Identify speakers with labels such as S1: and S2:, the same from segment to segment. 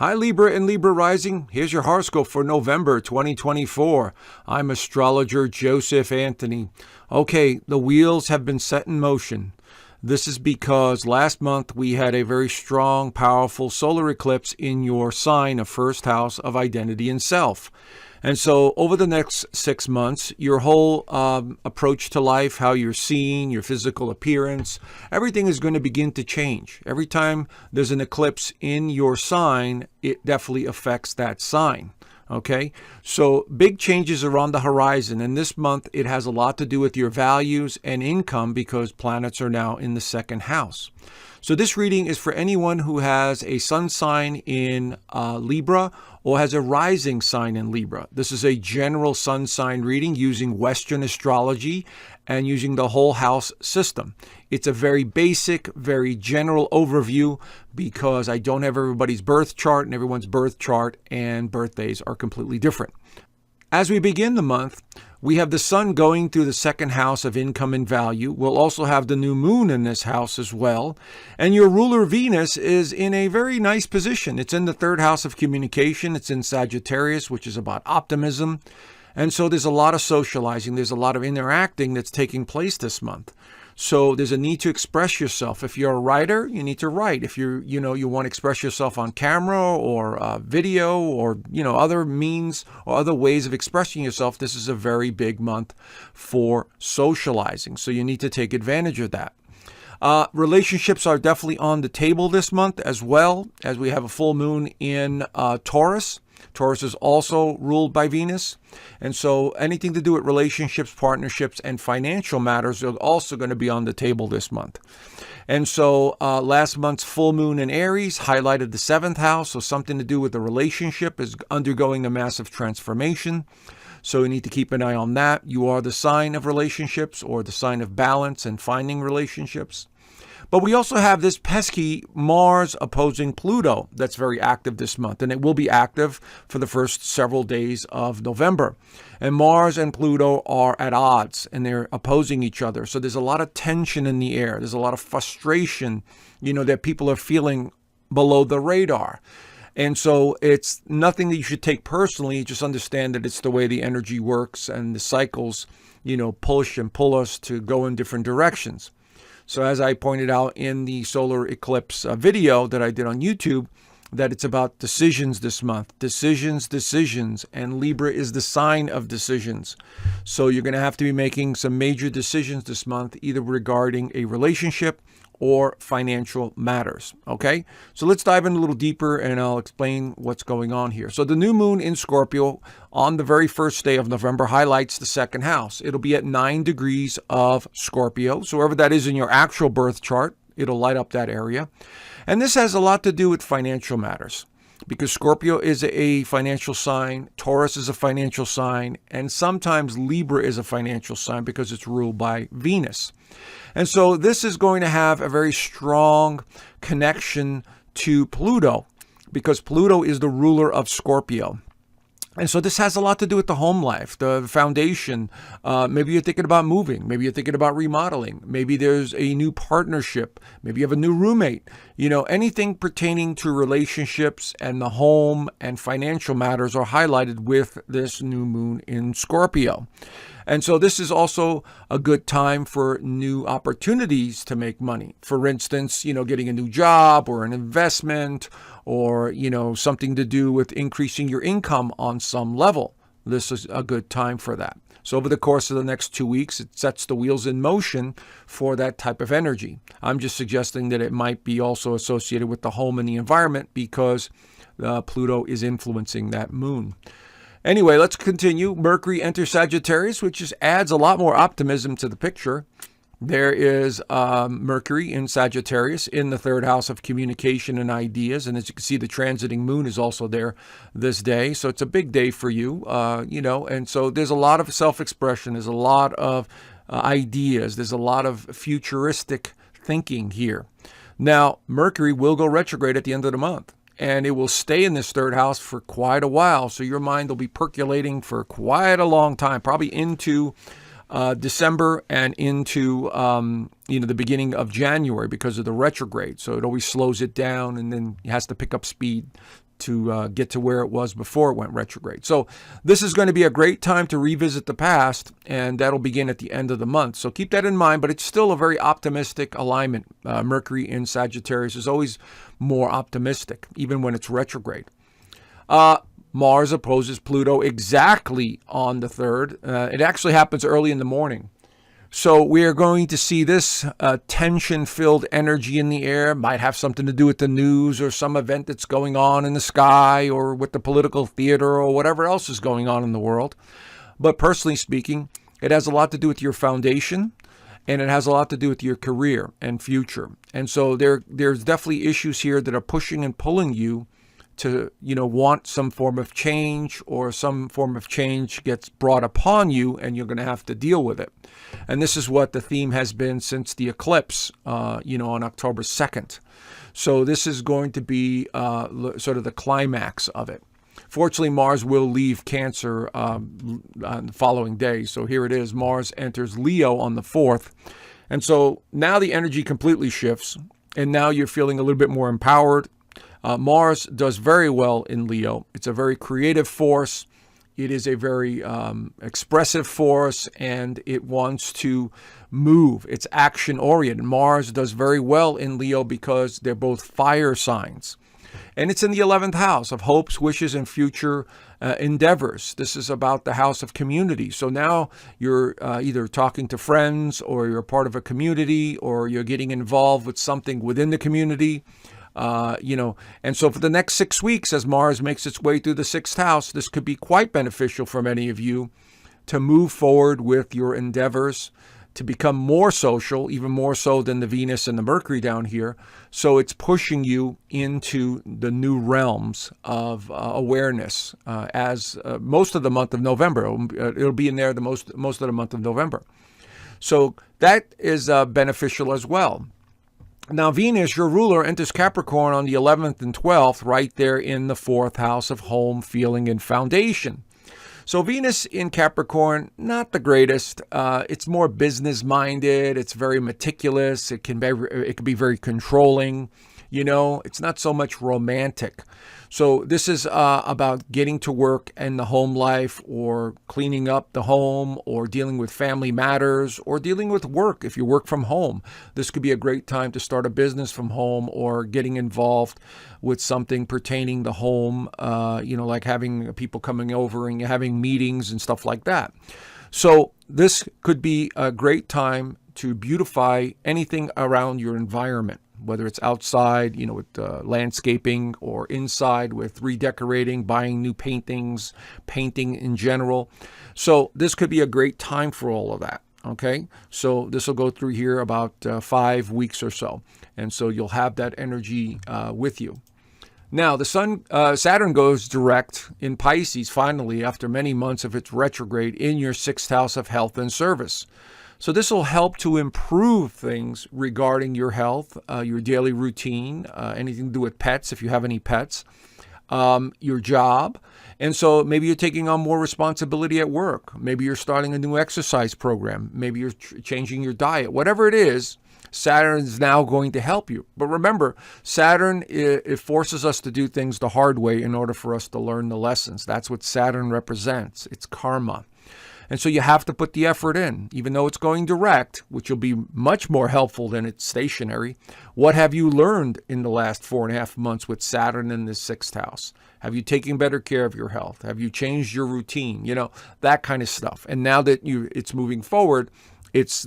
S1: Hi Libra and Libra Rising. Here's your horoscope for November 2024. I'm Astrologer Joseph Anthony. Okay, the wheels have been set in motion. This is because last month we had a very strong, powerful solar eclipse in your sign of first house of identity and self. And so over the next 6 months, your whole approach to life, how you're seen, your physical appearance, everything is going to begin to change. Every time there's an eclipse in your sign, it definitely affects that sign. Okay, so big changes are on the horizon, and this month it has a lot to do with your values and income because planets are now in the second house. So this reading is for anyone who has a sun sign in Libra or has a rising sign in Libra. This is a general sun sign reading using Western astrology and using the whole house system. It's a very basic, very general overview because I don't have everybody's birth chart, and everyone's birth chart and birthdays are completely different. As we begin the month, we have the sun going through the second house of income and value. We'll also have the new moon in this house as well. And your ruler Venus is in a very nice position. It's in the third house of communication. It's in Sagittarius, which is about optimism. And so there's a lot of socializing. There's a lot of interacting that's taking place this month. So there's a need to express yourself. If you're a writer, you need to write. If you want to express yourself on camera or video or, other means or other ways of expressing yourself, this is a very big month for socializing. So you need to take advantage of that. Relationships are definitely on the table this month as well, as we have a full moon in Taurus. Taurus is also ruled by Venus. And so anything to do with relationships, partnerships, and financial matters are also going to be on the table this month. And so last month's full moon in Aries highlighted the seventh house. So something to do with the relationship is undergoing a massive transformation. So you need to keep an eye on that. You are the sign of relationships or the sign of balance and finding relationships. But we also have this pesky Mars opposing Pluto that's very active this month, and it will be active for the first several days of November. And Mars and Pluto are at odds, and they're opposing each other. So there's a lot of tension in the air. There's a lot of frustration, that people are feeling below the radar. And so it's nothing that you should take personally. Just understand that it's the way the energy works, and the cycles, push and pull us to go in different directions. So as I pointed out in the solar eclipse video that I did on YouTube, that it's about decisions this month. Decisions, and Libra is the sign of decisions. So you're going to have to be making some major decisions this month, either regarding a relationship or financial matters. Okay, so let's dive in a little deeper and I'll explain what's going on here. So the new moon in Scorpio on the very first day of November highlights the second house. It'll be at 9 degrees of Scorpio. So wherever that is in your actual birth chart, it'll light up that area. And this has a lot to do with financial matters, because Scorpio is a financial sign, Taurus is a financial sign, and sometimes Libra is a financial sign because it's ruled by Venus. And so this is going to have a very strong connection to Pluto, because Pluto is the ruler of Scorpio. And so this has a lot to do with the home life, the foundation. Maybe you're thinking about moving. Maybe you're thinking about remodeling. Maybe there's a new partnership. Maybe you have a new roommate. Anything pertaining to relationships and the home and financial matters are highlighted with this new moon in Scorpio. And so this is also a good time for new opportunities to make money. For instance, getting a new job or an investment or, something to do with increasing your income on some level. This is a good time for that. So over the course of the next 2 weeks, it sets the wheels in motion for that type of energy. I'm just suggesting that it might be also associated with the home and the environment because Pluto is influencing that moon. Anyway, let's continue. Mercury enters Sagittarius, which just adds a lot more optimism to the picture. There is Mercury in Sagittarius in the third house of communication and ideas. And as you can see, the transiting moon is also there this day. So it's a big day for you, and so there's a lot of self-expression. There's a lot of ideas. There's a lot of futuristic thinking here. Now, Mercury will go retrograde at the end of the month, and it will stay in this third house for quite a while. So your mind will be percolating for quite a long time, probably into December and into the beginning of January because of the retrograde. So it always slows it down and then it has to pick up speed to get to where it was before it went retrograde. So this is going to be a great time to revisit the past, and that'll begin at the end of the month. So keep that in mind, but it's still a very optimistic alignment. Mercury in Sagittarius is always more optimistic, even when it's retrograde. Mars opposes Pluto exactly on the 3rd. It actually happens early in the morning. So we are going to see this tension-filled energy in the air. Might have something to do with the news or some event that's going on in the sky or with the political theater or whatever else is going on in the world. But personally speaking, it has a lot to do with your foundation, and it has a lot to do with your career and future. And so there's definitely issues here that are pushing and pulling you to, want some form of change, or some form of change gets brought upon you and you're going to have to deal with it. And this is what the theme has been since the eclipse, on October 2nd. So this is going to be sort of the climax of it. Fortunately, Mars will leave Cancer on the following day. So here it is. Mars enters Leo on the 4th. And so now the energy completely shifts, and now you're feeling a little bit more empowered. Mars does very well in Leo. It's a very creative force. It is a very expressive force, and it wants to move. It's action-oriented. Mars does very well in Leo because they're both fire signs. And it's in the 11th house of hopes, wishes, and future endeavors. This is about the house of community. So now you're either talking to friends, or you're part of a community, or you're getting involved with something within the community. And so for the next 6 weeks, as Mars makes its way through the 6th house, this could be quite beneficial for many of you to move forward with your endeavors, to become more social, even more so than the Venus and the Mercury down here. So it's pushing you into the new realms of awareness as most of the month of November. It'll be in there most of the month of November. So that is beneficial as well. Now, Venus, your ruler, enters Capricorn on the 11th and 12th, right there in the 4th house of home, feeling, and foundation. So Venus in Capricorn, not the greatest. It's more business-minded. It's very meticulous. It can be very controlling. It's not so much romantic. So this is about getting to work in the home life, or cleaning up the home, or dealing with family matters, or dealing with work if you work from home. This could be a great time to start a business from home, or getting involved with something pertaining to home, like having people coming over and having meetings and stuff like that. So this could be a great time to beautify anything around your environment, whether it's outside, with landscaping, or inside with redecorating, buying new paintings, painting in general. So this could be a great time for all of that. Okay, so this will go through here about 5 weeks or so. And so you'll have that energy with you. Now, the Saturn goes direct in Pisces, finally, after many months of its retrograde, in your 6th house of health and service. So this will help to improve things regarding your health, your daily routine, anything to do with pets, if you have any pets, your job. And so maybe you're taking on more responsibility at work. Maybe you're starting a new exercise program. Maybe you're changing your diet. Whatever it is, Saturn is now going to help you. But remember, Saturn, it forces us to do things the hard way in order for us to learn the lessons. That's what Saturn represents. It's karma. And so you have to put the effort in, even though it's going direct, which will be much more helpful than it's stationary. What have you learned in the last 4.5 months with Saturn in the 6th house? Have you taken better care of your health? Have you changed your routine? That kind of stuff. And now that it's moving forward, it's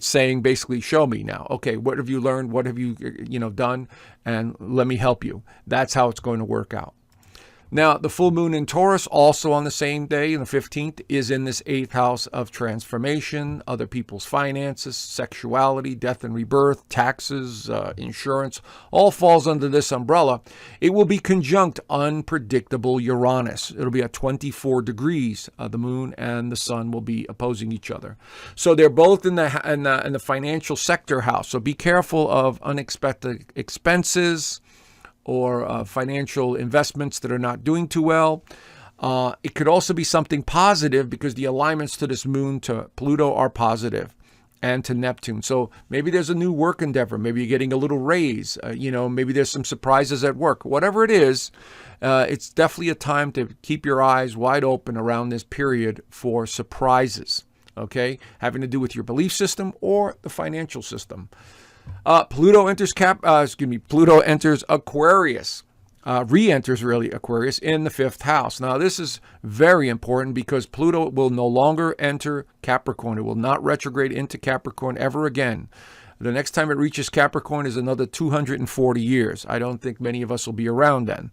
S1: saying basically, show me now. Okay, what have you learned? What have you done? And let me help you. That's how it's going to work out. Now, the full moon in Taurus, also on the same day, on the 15th, is in this 8th house of transformation, other people's finances, sexuality, death and rebirth, taxes, insurance, all falls under this umbrella. It will be conjunct unpredictable Uranus. It'll be at 24 degrees. The moon and the sun will be opposing each other. So they're both in the financial sector house. So be careful of unexpected expenses, or financial investments that are not doing too well. It could also be something positive, because the alignments to this moon to Pluto are positive. and to Neptune. So maybe there's a new work endeavor. Maybe you're getting a little raise. Maybe there's some surprises at work. Whatever it is, it's definitely a time to keep your eyes wide open around this period for surprises, okay, having to do with your belief system or the financial system. Pluto enters Aquarius. Re-enters Aquarius in the 5th house. Now, this is very important because Pluto will no longer enter Capricorn. It will not retrograde into Capricorn ever again. The next time it reaches Capricorn is another 240 years. I don't think many of us will be around then.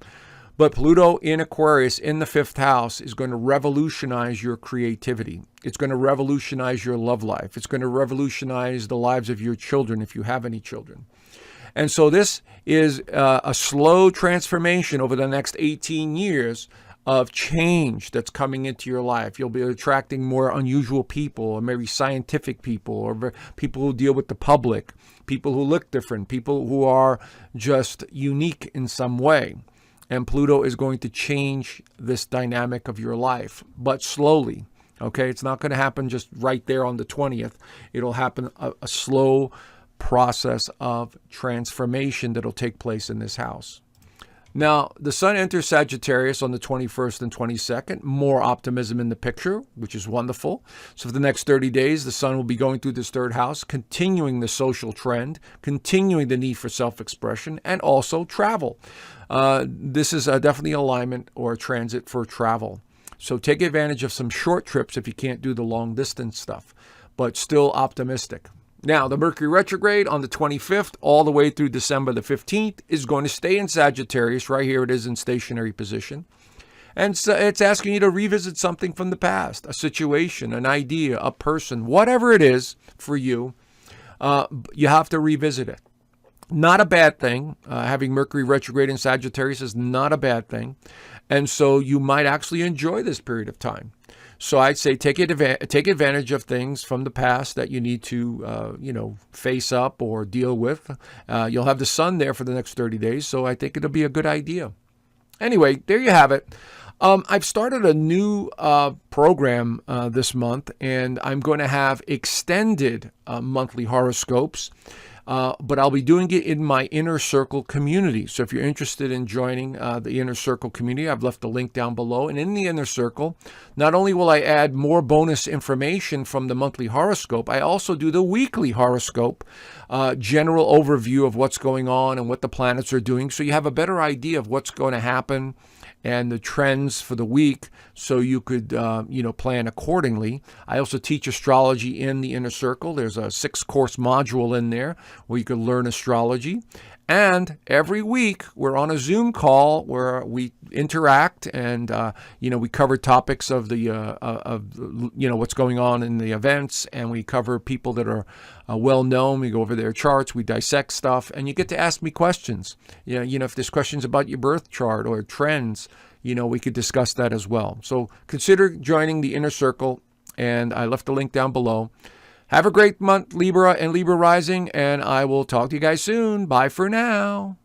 S1: But Pluto in Aquarius in the 5th house is going to revolutionize your creativity. It's going to revolutionize your love life. It's going to revolutionize the lives of your children if you have any children. And so this is a slow transformation over the next 18 years of change that's coming into your life. You'll be attracting more unusual people, or maybe scientific people, or people who deal with the public, people who look different, people who are just unique in some way. And Pluto is going to change this dynamic of your life, but slowly. Okay, it's not going to happen just right there on the 20th. It'll happen a slow process of transformation that'll take place in this house. Now, the sun enters Sagittarius on the 21st and 22nd. More optimism in the picture, which is wonderful. So for the next 30 days, the sun will be going through this 3rd house, continuing the social trend, continuing the need for self-expression, and also travel. This is definitely alignment or a transit for travel. So take advantage of some short trips if you can't do the long distance stuff, but still optimistic. Now, the Mercury retrograde on the 25th all the way through December the 15th is going to stay in Sagittarius. Right here it is in stationary position. And so it's asking you to revisit something from the past, a situation, an idea, a person, whatever it is for you, you have to revisit it. Not a bad thing. Having Mercury retrograde in Sagittarius is not a bad thing. And so you might actually enjoy this period of time. So I'd say take advantage of things from the past that you need to, face up or deal with. You'll have the sun there for the next 30 days, so I think it'll be a good idea. Anyway, there you have it. I've started a new program this month, and I'm going to have extended monthly horoscopes. But I'll be doing it in my Inner Circle community. So if you're interested in joining the Inner Circle community, I've left a link down below. And in the Inner Circle, not only will I add more bonus information from the monthly horoscope, I also do the weekly horoscope, general overview of what's going on and what the planets are doing. So you have a better idea of what's going to happen and the trends for the week, so you could, plan accordingly. I also teach astrology in the Inner Circle. There's a 6-course module in there where you can learn astrology. And every week we're on a Zoom call where we interact and, we cover topics of the, what's going on in the events, and we cover people that are well known. We go over their charts, we dissect stuff, and you get to ask me questions. If there's questions about your birth chart or trends, we could discuss that as well. So consider joining the Inner Circle, and I left the link down below. Have a great month, Libra and Libra rising, and I will talk to you guys soon. Bye for now.